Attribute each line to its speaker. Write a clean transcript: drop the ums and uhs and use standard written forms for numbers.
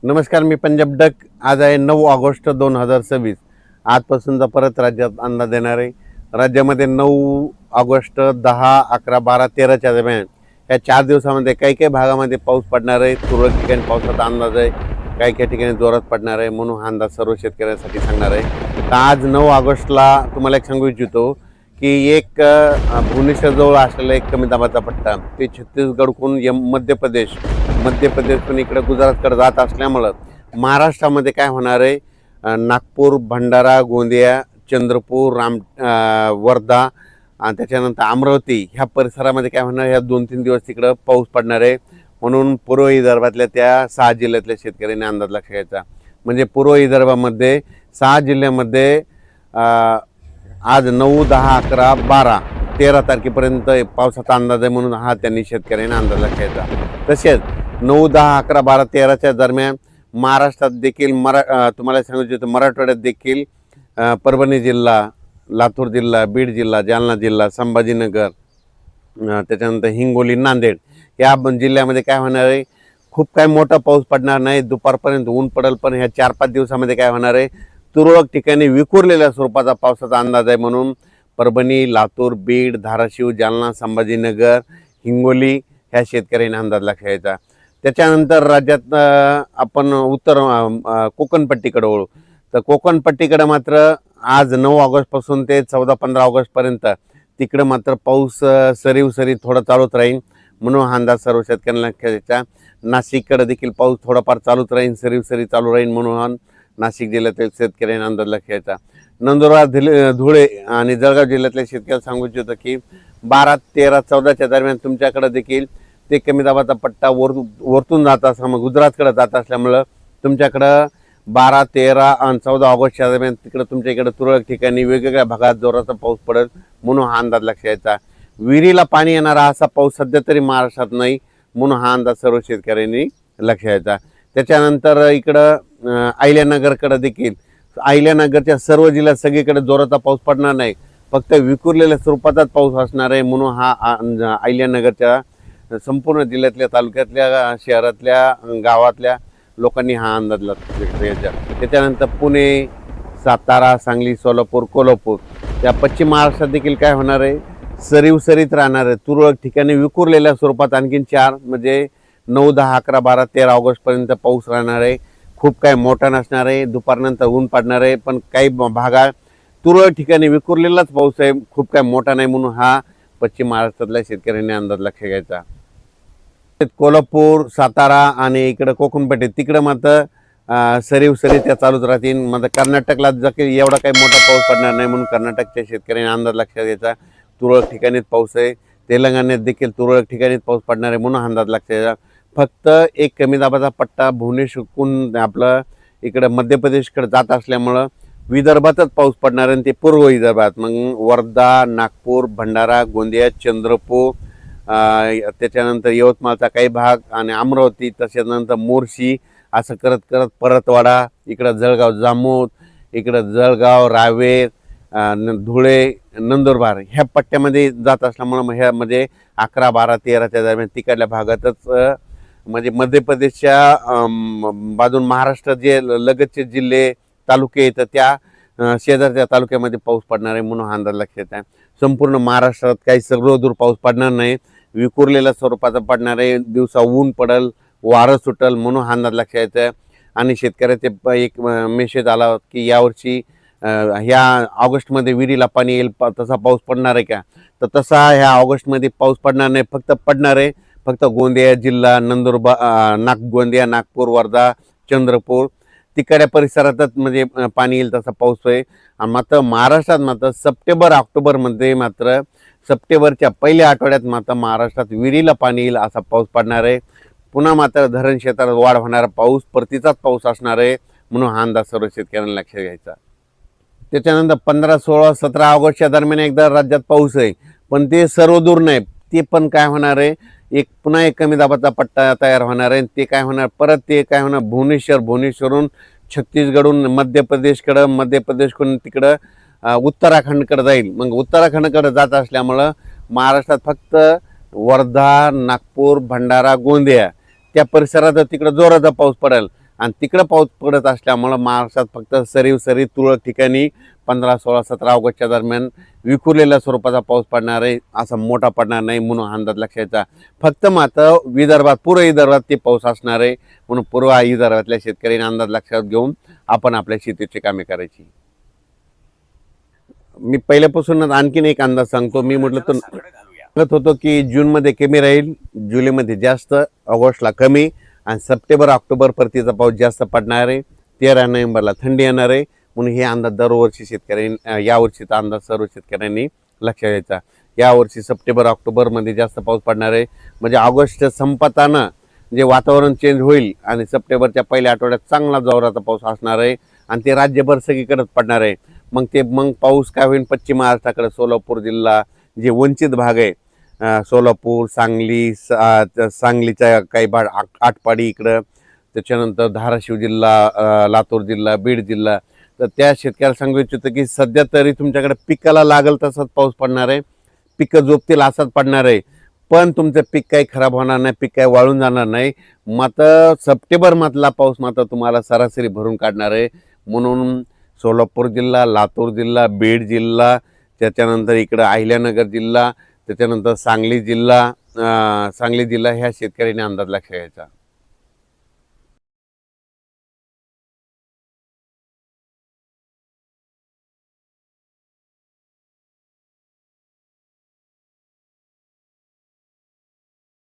Speaker 1: नमस्कार, मी पंजाब डक. आज आहे 9 ऑगस्ट 2026. आजपासूनचा परत राज्यात अंदाज देणार आहे. राज्यामध्ये 9 ऑगस्ट, 10, 11, 12, 13च्या दरम्यान या 4 दिवसामध्ये काही काही भागामध्ये पाऊस पडणार आहे. तुरळक ठिकाणी पावसाचा अंदाज आहे, काही काही ठिकाणी जोरात पडणार आहे. म्हणून हा अंदाज सर्व शेतकऱ्यांसाठी सांगणार आहे. तर आज 9 ऑगस्टला तुम्हाला एक सांगू इच्छितो की एक भुवनेश्वरजवळ असलेला एक कमी दाबाचा पट्टा ते छत्तीसगडकडून मध्य प्रदेशकडून इकडे गुजरातकडे जात असल्यामुळं महाराष्ट्रामध्ये काय होणार आहे, नागपूर, भंडारा, गोंदिया, चंद्रपूर, वर्धा आणि त्याच्यानंतर अमरावती ह्या परिसरामध्ये काय होणार, ह्या 2-3 दिवस तिकडं पाऊस पडणार आहे. म्हणून पूर्व विदर्भातल्या त्या 6 जिल्ह्यातल्या शेतकऱ्यांनी अंदाज लक्षात घ्यायचा. म्हणजे पूर्व विदर्भामध्ये 6 जिल्ह्यामध्ये आज 9, 10, 11, 12, 13 तारखेपर्यंत पावसाचा अंदाज आहे. म्हणून हा त्यांनी शेतकऱ्यांनी अंदाज लक्षात घ्यायचा. तसेच 9, 10, 11, 12, 13च्या दरम्यान महाराष्ट्रात देखील तुम्हाला सांगू इच्छितो, मराठवाड्यात देखील परभणी जिल्हा, लातूर जिल्हा, बीड जिल्हा, जालना जिल्हा, संभाजीनगर, त्याच्यानंतर हिंगोली, नांदेड या जिल्ह्यामध्ये काय होणार आहे, खूप काय मोठा पाऊस पडणार नाही. दुपारपर्यंत ऊन पडेल, पण ह्या 4-5 दिवसामध्ये काय होणार आहे, तुरळक ठिकाणी विखुरलेल्या स्वरूपाचा पावसाचा अंदाज आहे. म्हणून परभणी, लातूर, बीड, धाराशिव, जालना, संभाजीनगर, हिंगोली ह्या शेतकऱ्यांनी अंदाज लक्षात घ्यायचा. त्याच्यानंतर राज्यात आपण उत्तर कोकणपट्टीकडे वळू. तर कोकणपट्टीकडे मात्र आज 9 ऑगस्टपासून ते 14-15 ऑगस्टपर्यंत तिकडं मात्र पाऊस सरीव थोडा चालूच राहील. म्हणून हा अंदाज सर्व शेतकऱ्यांना लक्षात घ्यायचा. नाशिककडे देखील पाऊस थोडाफार चालूच राहील, सरीव चालू राहील. म्हणून नाशिक जिल्ह्यातील शेतकऱ्यांना अंदाज लक्षात घ्यायचा. नंदुरबार, धुळे आणि जळगाव जिल्ह्यातल्या शेतकऱ्याला सांगू इच्छितो की 12, 13, 14च्या दरम्यान तुमच्याकडे देखील ते कमी दाबाचा पट्टा वरतून जात असल्यामुळे गुजरातकडे जात असल्यामुळं तुमच्याकडं 12, 13 आणि 14 ऑगस्टच्या दरम्यान तिकडं तुमच्या इकडे तुरळक ठिकाणी वेगवेगळ्या भागात जोराचा पाऊस पडेल. म्हणून हा अंदाज लक्षात घ्यायचा. विहिरीला पाणी येणारा असा पाऊस सध्या तरी महाराष्ट्रात नाही. म्हणून हा अंदाज सर्व शेतकऱ्यांनी लक्षात घ्यायचा. त्याच्यानंतर इकडं अहिल्यानगरकडे देखील, अहिल्यानगरच्या सर्व जिल्ह्यात सगळीकडे जोराचा पाऊस पडणार नाही, फक्त विखुरलेल्या स्वरूपाचाच पाऊस असणार आहे. म्हणून हा अहिल्यानगरच्या संपूर्ण जिल्ह्यातल्या, तालुक्यातल्या, शहरातल्या, गावातल्या लोकांनी हा अंदाज घ्यायचा. त्याच्यानंतर पुणे, सातारा, सांगली, सोलापूर, कोल्हापूर या पश्चिम महाराष्ट्रात देखील काय होणार आहे, सरीत राहणार आहे. तुरळक ठिकाणी विखुरलेल्या स्वरूपात आणखीन 4 म्हणजे 9, 10, 11, 12, 13 ऑगस्टपर्यंत पाऊस राहणार आहे. खूप काय मोठा नसणार आहे. दुपारनंतर ऊन पडणार आहे, पण काही भागात तुरळक ठिकाणी विखुरलेलाच पाऊस आहे, खूप काय मोठा नाही. म्हणून हा पश्चिम महाराष्ट्रातल्या शेतकऱ्यांनी अंदाज लक्षात घ्यायचा. कोल्हापूर, सातारा आणि इकडं कोकणपट्टी तिकडं मात्र सरीव त्या चालूच राहतील. मात्र कर्नाटकला एवढा काही मोठा पाऊस पडणार नाही. म्हणून कर्नाटकच्या शेतकऱ्यांनी अंदाज लक्षात घ्यायचा. तुरळक ठिकाणीच पाऊस आहे. तेलंगणात देखील तुरळक ठिकाणीच पाऊस पडणार आहे. म्हणून अंदाज लक्षात घ्यायचा. फक्त एक कमी दाबाचा पट्टा भुवनेश्वरहून आपलं इकडं मध्य प्रदेशकडे जात असल्यामुळं विदर्भातच पाऊस पडणार आहे. ते पूर्व विदर्भात, मग वर्धा, नागपूर, भंडारा, गोंदिया, चंद्रपूर, त्याच्यानंतर यवतमाळचा काही भाग आणि अमरावती, त्याच्यानंतर मोर्शी, असं करत करत परतवाडा, इकडं जळगाव, जामोद, इकडं जळगाव, रावेर, धुळे, नंदुरबार ह्या पट्ट्यामध्ये जात असल्यामुळं मग ह्यामध्ये 11, 12, 13च्या दरम्यान तिकडल्या भागातच म्हणजे मध्य प्रदेशच्या बाजून महाराष्ट्र जे लगतचे जिल्हे, तालुके येतात त्या शेजारच्या तालुक्यामध्ये पाऊस पडणार आहे. म्हणून हा अंदाज लक्षात आहे. संपूर्ण महाराष्ट्रात काही सर्वदूर पाऊस पडणार नाही, विखुरलेल्या स्वरूपाचा पडणार आहे. दिवसा ऊन पडेल, वारं सुटल. म्हणून हा अंदाज लक्षात येतं. आणि शेतकऱ्याचे एक मेसेज आला की यावर्षी ह्या ऑगस्टमध्ये विहिरीला पाणी येईल, तसा पाऊस पडणार आहे का? तर तसा ह्या ऑगस्टमध्ये पाऊस पडणार नाही. पडणार आहे फक्त गोंदिया जिल्हा, गोंदिया, नागपूर, वर्धा, चंद्रपूर तिकडच्या परिसरातच म्हणजे पाणी येईल तसा पाऊस आहे. आणि मात्र महाराष्ट्रात मात्र सप्टेंबर-ऑक्टोबरमध्ये मात्र सप्टेंबरच्या पहिल्या आठवड्यात मात्र महाराष्ट्रात विहिरीला पाणी येईल असा पाऊस पडणार आहे. पुन्हा मात्र धरण क्षेत्रात वाढ होणारा पाऊस, परतीचाच पाऊस असणार आहे. म्हणून हा अंदाज सर्व शेतकऱ्यांना लक्षात घ्यायचा. त्याच्यानंतर 15, 16, 17 ऑगस्टच्या दरम्यान एकदा राज्यात पाऊस आहे, पण ते सर्वदूर नाही. ते पण काय होणार आहे, पुन्हा एक कमी दाबाचा पट्टा तयार होणार आहे. ते काय होणार, परत ते काय होणार, भुवनेश्वरहून छत्तीसगडहून मध्य प्रदेशकडून तिकडं उत्तराखंडकडे जाईल. मग उत्तराखंडकडे जात असल्यामुळं महाराष्ट्रात फक्त वर्धा, नागपूर, भंडारा, गोंदिया त्या परिसरात तिकडं जोराचा पाऊस पडेल. आणि तिकडं पाऊस पडत असल्यामुळं महाराष्ट्रात फक्त सरी तुरळक ठिकाणी 15, 16, 17 ऑगस्टच्या दरम्यान विखुरलेल्या स्वरूपाचा पाऊस पडणार आहे, असा मोठा पडणार नाही म्हणून अंदाज लक्षात. फक्त मात्र विदर्भात, पूर्व विदर्भात ते पाऊस असणार आहे, म्हणून पूर्व विदर्भातल्या शेतकऱ्यांनी अंदाज लक्षात घेऊन आपण आपल्या शेतीची कामे करायची. मी पहिल्यापासूनच आणखीन एक अंदाज सांगतो. मी म्हटलं तर सांगत होतो की जूनमध्ये कमी राहील, जुलैमध्ये जास्त, ऑगस्टला कमी आणि सप्टेंबर ऑक्टोबर परतीचा पाऊस जास्त पडणार आहे. 13 नोव्हेंबरला थंडी येणार आहे, म्हणून हे अंदाज दरवर्षी शेतकऱ्यांनी, यावर्षीचा अंदाज सर्व शेतकऱ्यांनी लक्षात घ्यायचा. यावर्षी सप्टेंबर ऑक्टोबरमध्ये जास्त पाऊस पडणार आहे, म्हणजे ऑगस्ट संपताना जे वातावरण चेंज होईल आणि सप्टेंबरच्या पहिल्या आठवड्यात चांगला जोराचा पाऊस असणार आहे आणि ते राज्यभर सगळीकडेच पडणार आहे. मग पाऊस काय होईल, पश्चिम महाराष्ट्राकडे सोलापूर जिल्हा, जे वंचित भाग आहे, सोलापूर, सांगली, सांगलीचा काही भाग, आटपाडी इकडं, त्याच्यानंतर धाराशिव जिल्हा, लातूर जिल्हा, बीड जिल्हा, तर त्या शेतकऱ्याला सांगू इच्छितो की सध्या तरी तुमच्याकडे पिकाला लागल तसाच पाऊस पडणार आहे, पिकं जोपतील असाच पडणार आहे, पण तुमचं पीक काही खराब होणार नाही, पीक काही वाळून जाणार नाही. मात्र सप्टेंबरमधला पाऊस मात्र तुम्हाला सरासरी भरून काढणार आहे. म्हणून सोलापूर जिल्हा, लातूर जिल्हा, बीड जिल्हा, त्याच्यानंतर इकडं अहिल्यानगर जिल्हा, त्याच्यानंतर सांगली जिल्हा ह्या शेतकऱ्यांनी अंदाज लक्षात घ्यायचा.